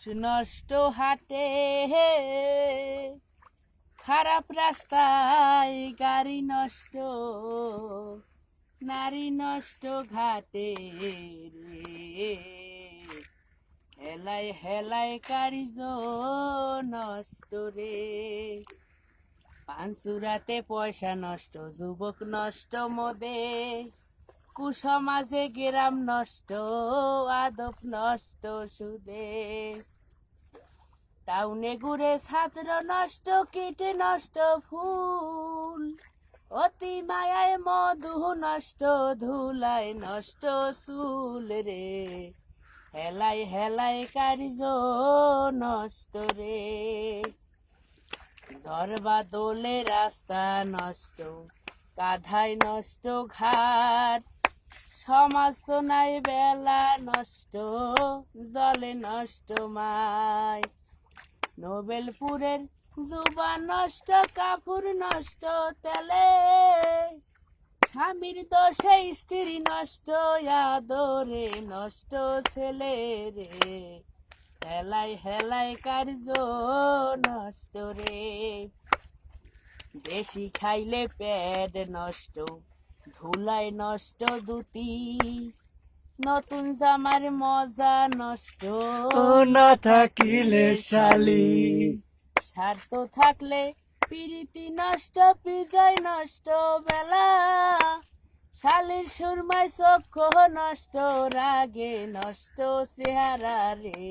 নষ্ট হাটে খারাপ রাস্তায় গাড়ি নষ্ট, নারী নষ্ট ঘাটে রে, হেলাই হেলাই কারিজ নষ্ট রে। পানসুরাতে পয়সা নষ্ট, যুবক নষ্ট মদে, কুসমাজে গ্রাম নষ্ট, আদব নষ্ট সুদে। টাউনে ঘুরে ছাত্র নষ্ট, কীটে নষ্ট ফুল, অতি মায়ায় মধু নষ্ট, ধুলায় নষ্ট চুল রে, হেলাই হেলাই কারিজ নষ্ট রে। ধরবা দোলে রাস্তা নষ্ট, কাঁধায় নষ্ট ঘাট, সমাজ নাই বেলা নষ্ট, জলে নষ্ট মায়। নোবেলপুরের যুবা নষ্ট, কাপড় নষ্ট তেলে, স্বামীর দোষে স্ত্রী নষ্ট, আদরে নষ্ট ছেলে রে, হেলাই হেলাই কার্য নষ্ট রে। বেশি খাইলে পেট নষ্ট, ধুলায় নষ্ট দুটি, নতুন জামার মজা নষ্ট, ও না থাকিলে শালি। স্বার্থ থাকলে প্রীতি নষ্ট, বিজয় নষ্ট বেলা, শালির সুরমায় চক্ষু নষ্ট, রাগে নষ্ট চেহারা রে,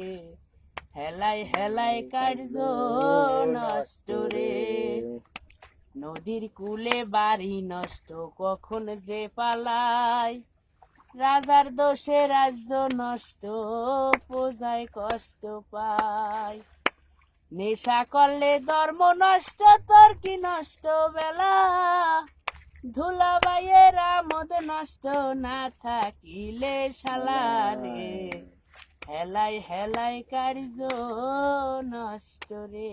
হেলাই হেলাই কার্য নষ্ট রে। নদীর কূলে বাড়ি নষ্ট, কখন যে পালায়, রাজার দোষে রাজ্য নষ্ট, প্রজায় কষ্ট পায়। নেশা করলে ধর্ম নষ্ট, তর্কি নষ্ট বেলা, ধুলাবাইয়ের আমোদ নষ্ট, না থাকিলে শালা রে, হেলাই হেলাই কার্য নষ্ট রে।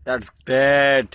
That's bad.